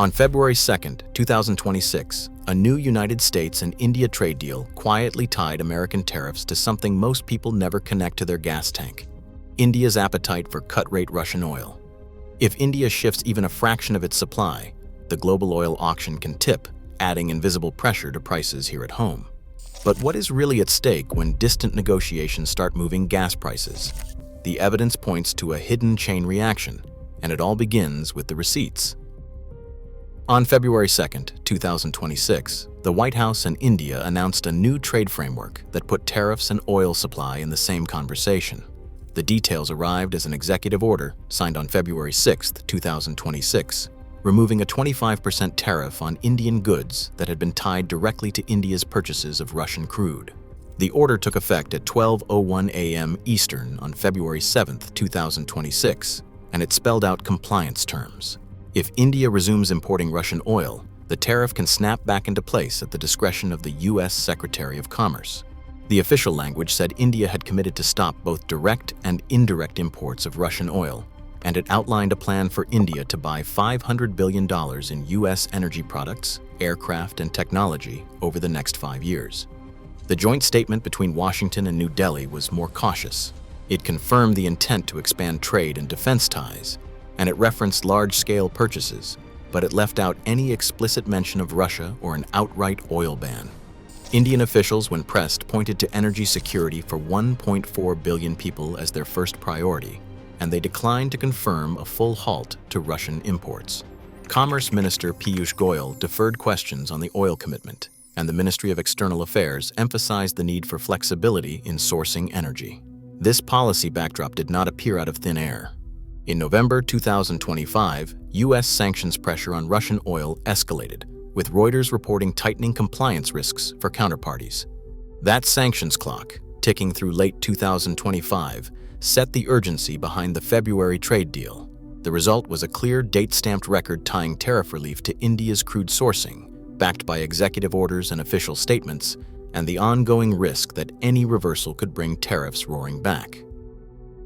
On February 2, 2026, a new United States and India trade deal quietly tied American tariffs to something most people never connect to their gas tank: India's appetite for cut-rate Russian oil. If India shifts even a fraction of its supply, the global oil auction can tip, adding invisible pressure to prices here at home. But what is really at stake when distant negotiations start moving gas prices? The evidence points to a hidden chain reaction, and it all begins with the receipts. On February 2, 2026, the White House and India announced a new trade framework that put tariffs and oil supply in the same conversation. The details arrived as an executive order signed on February 6, 2026, removing a 25% tariff on Indian goods that had been tied directly to India's purchases of Russian crude. The order took effect at 12:01 a.m. Eastern on February 7, 2026, and it spelled out compliance terms. If India resumes importing Russian oil, the tariff can snap back into place at the discretion of the U.S. Secretary of Commerce. The official language said India had committed to stop both direct and indirect imports of Russian oil, and it outlined a plan for India to buy $500 billion in U.S. energy products, aircraft, and technology over the next 5 years. The joint statement between Washington and New Delhi was more cautious. It confirmed the intent to expand trade and defense ties, and it referenced large-scale purchases, but it left out any explicit mention of Russia or an outright oil ban. Indian officials, when pressed, pointed to energy security for 1.4 billion people as their first priority, and they declined to confirm a full halt to Russian imports. Commerce Minister Piyush Goyal deferred questions on the oil commitment, and the Ministry of External Affairs emphasized the need for flexibility in sourcing energy. This policy backdrop did not appear out of thin air. In November 2025, U.S. sanctions pressure on Russian oil escalated, with Reuters reporting tightening compliance risks for counterparties. That sanctions clock, ticking through late 2025, set the urgency behind the February trade deal. The result was a clear date-stamped record tying tariff relief to India's crude sourcing, backed by executive orders and official statements, and the ongoing risk that any reversal could bring tariffs roaring back.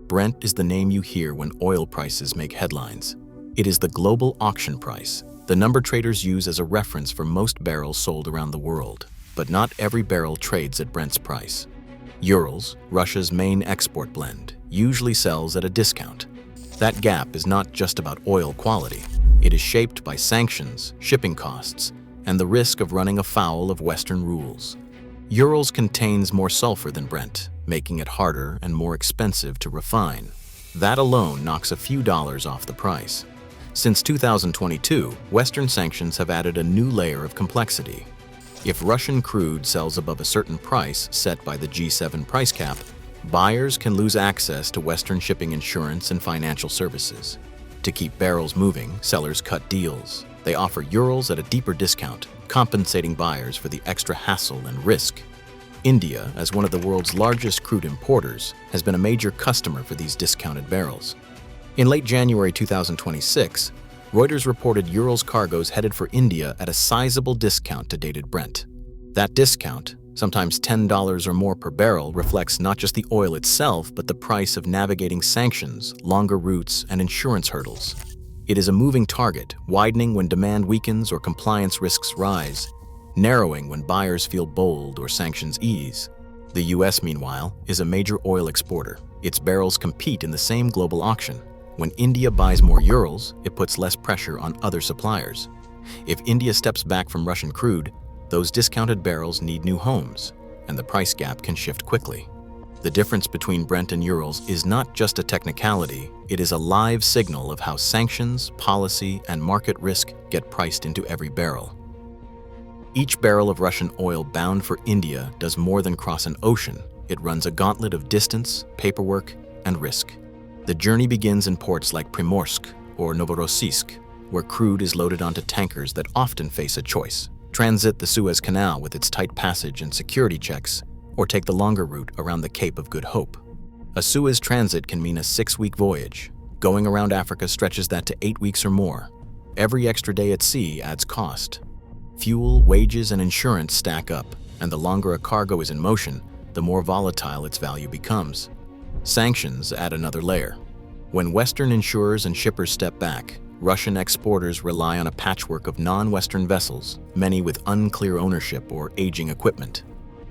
Brent is the name you hear when oil prices make headlines. It is the global auction price, the number traders use as a reference for most barrels sold around the world. But not every barrel trades at Brent's price. Urals, Russia's main export blend, usually sells at a discount. That gap is not just about oil quality. It is shaped by sanctions, shipping costs, and the risk of running afoul of Western rules. Urals contains more sulfur than Brent, making it harder and more expensive to refine. That alone knocks a few dollars off the price. Since 2022, Western sanctions have added a new layer of complexity. If Russian crude sells above a certain price set by the G7 price cap, buyers can lose access to Western shipping insurance and financial services. To keep barrels moving, sellers cut deals. They offer Urals at a deeper discount, compensating buyers for the extra hassle and risk. India, as one of the world's largest crude importers, has been a major customer for these discounted barrels. In late January 2026, Reuters reported Urals cargoes headed for India at a sizable discount to dated Brent. That discount, sometimes $10 or more per barrel, reflects not just the oil itself, but the price of navigating sanctions, longer routes, and insurance hurdles. It is a moving target, widening when demand weakens or compliance risks rise, narrowing when buyers feel bold or sanctions ease. The U.S., meanwhile, is a major oil exporter. Its barrels compete in the same global auction. When India buys more Urals, it puts less pressure on other suppliers. If India steps back from Russian crude, those discounted barrels need new homes, and the price gap can shift quickly. The difference between Brent and Urals is not just a technicality, it is a live signal of how sanctions, policy, and market risk get priced into every barrel. Each barrel of Russian oil bound for India does more than cross an ocean. It runs a gauntlet of distance, paperwork, and risk. The journey begins in ports like Primorsk or Novorossiysk, where crude is loaded onto tankers that often face a choice: transit the Suez Canal with its tight passage and security checks, or take the longer route around the Cape of Good Hope. A Suez transit can mean a 6-week voyage. Going around Africa stretches that to 8 weeks or more. Every extra day at sea adds cost. Fuel, wages, and insurance stack up, and the longer a cargo is in motion, the more volatile its value becomes. Sanctions add another layer. When Western insurers and shippers step back, Russian exporters rely on a patchwork of non-Western vessels, many with unclear ownership or aging equipment.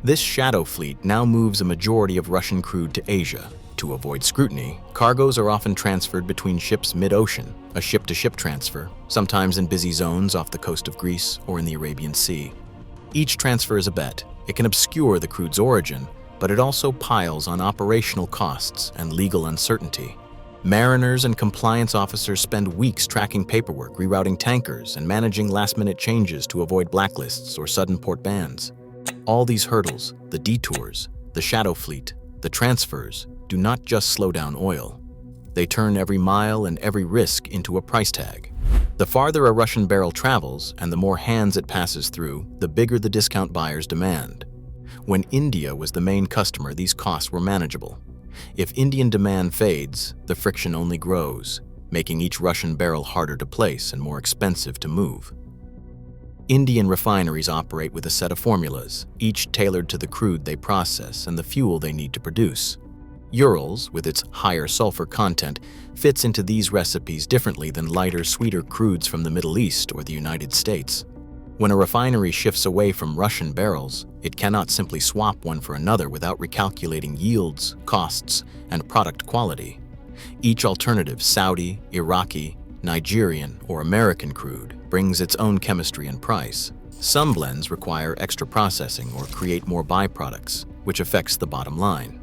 This shadow fleet now moves a majority of Russian crude to Asia. To avoid scrutiny, cargoes are often transferred between ships mid-ocean, a ship-to-ship transfer, sometimes in busy zones off the coast of Greece or in the Arabian Sea. Each transfer is a bet. It can obscure the crude's origin, but it also piles on operational costs and legal uncertainty. Mariners and compliance officers spend weeks tracking paperwork, rerouting tankers, and managing last-minute changes to avoid blacklists or sudden port bans. All these hurdles, the detours, the shadow fleet, the transfers, do not just slow down oil. They turn every mile and every risk into a price tag. The farther a Russian barrel travels and the more hands it passes through, the bigger the discount buyers demand. When India was the main customer, these costs were manageable. If Indian demand fades, the friction only grows, making each Russian barrel harder to place and more expensive to move. Indian refineries operate with a set of formulas, each tailored to the crude they process and the fuel they need to produce. Urals, with its higher sulfur content, fits into these recipes differently than lighter, sweeter crudes from the Middle East or the United States. When a refinery shifts away from Russian barrels, it cannot simply swap one for another without recalculating yields, costs, and product quality. Each alternative, Saudi, Iraqi, Nigerian, or American crude, brings its own chemistry and price. Some blends require extra processing or create more byproducts, which affects the bottom line.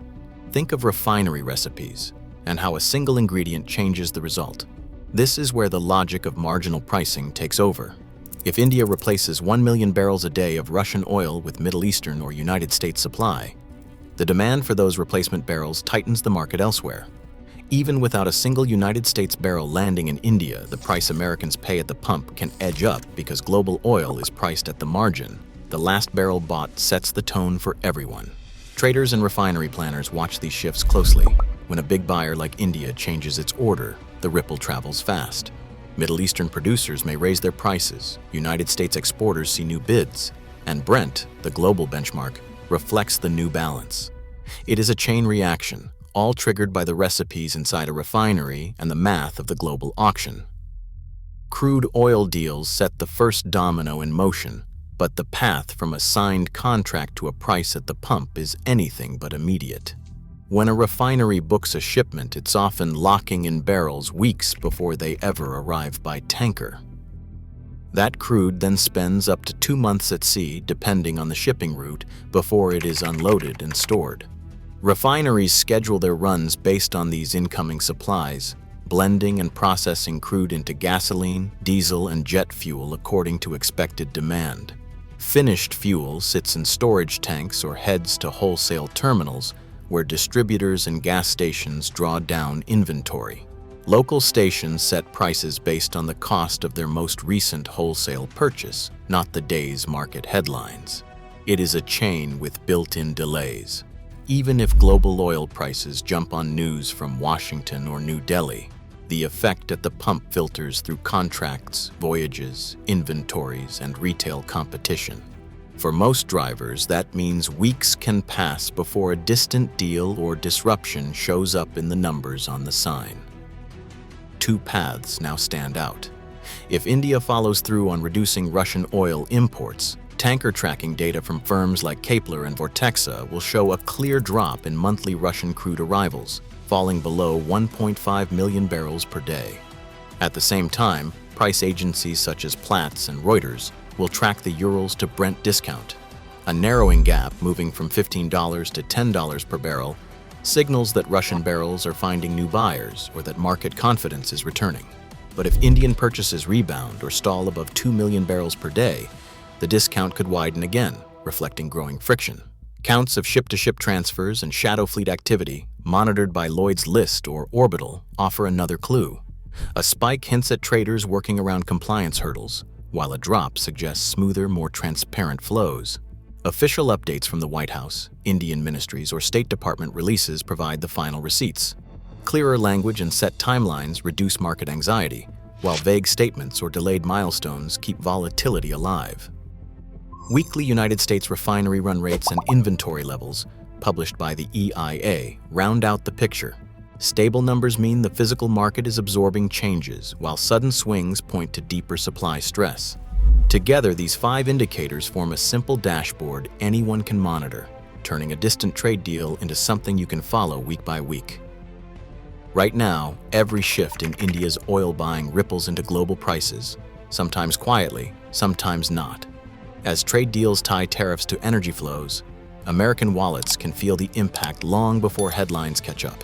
Think of refinery recipes and how a single ingredient changes the result. This is where the logic of marginal pricing takes over. If India replaces 1 million barrels a day of Russian oil with Middle Eastern or United States supply, the demand for those replacement barrels tightens the market elsewhere. Even without a single United States barrel landing in India, the price Americans pay at the pump can edge up because global oil is priced at the margin. The last barrel bought sets the tone for everyone. Traders and refinery planners watch these shifts closely. When a big buyer like India changes its order, the ripple travels fast. Middle Eastern producers may raise their prices, United States exporters see new bids, and Brent, the global benchmark, reflects the new balance. It is a chain reaction, all triggered by the recipes inside a refinery and the math of the global auction. Crude oil deals set the first domino in motion, but the path from a signed contract to a price at the pump is anything but immediate. When a refinery books a shipment, it's often locking in barrels weeks before they ever arrive by tanker. That crude then spends up to 2 months at sea, depending on the shipping route, before it is unloaded and stored. Refineries schedule their runs based on these incoming supplies, blending and processing crude into gasoline, diesel, and jet fuel according to expected demand. Finished fuel sits in storage tanks or heads to wholesale terminals, where distributors and gas stations draw down inventory. Local stations set prices based on the cost of their most recent wholesale purchase, not the day's market headlines. It is a chain with built-in delays. Even if global oil prices jump on news from Washington or New Delhi, the effect at the pump filters through contracts, voyages, inventories, and retail competition. For most drivers, that means weeks can pass before a distant deal or disruption shows up in the numbers on the sign. 2 paths now stand out. If India follows through on reducing Russian oil imports, tanker tracking data from firms like Kepler and Vortexa will show a clear drop in monthly Russian crude arrivals, falling below 1.5 million barrels per day. At the same time, price agencies such as Platts and Reuters will track the Urals to Brent discount. A narrowing gap moving from $15 to $10 per barrel signals that Russian barrels are finding new buyers or that market confidence is returning. But if Indian purchases rebound or stall above 2 million barrels per day, the discount could widen again, reflecting growing friction. Counts of ship-to-ship transfers and shadow fleet activity, monitored by Lloyd's List or Orbital, offer another clue. A spike hints at traders working around compliance hurdles, while a drop suggests smoother, more transparent flows. Official updates from the White House, Indian ministries, or State Department releases provide the final receipts. Clearer language and set timelines reduce market anxiety, while vague statements or delayed milestones keep volatility alive. Weekly United States refinery run rates and inventory levels, published by the EIA, round out the picture. Stable numbers mean the physical market is absorbing changes, while sudden swings point to deeper supply stress. Together, these 5 indicators form a simple dashboard anyone can monitor, turning a distant trade deal into something you can follow week by week. Right now, every shift in India's oil buying ripples into global prices, sometimes quietly, sometimes not. As trade deals tie tariffs to energy flows, American wallets can feel the impact long before headlines catch up.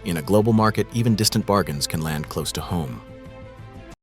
In a global market, even distant bargains can land close to home.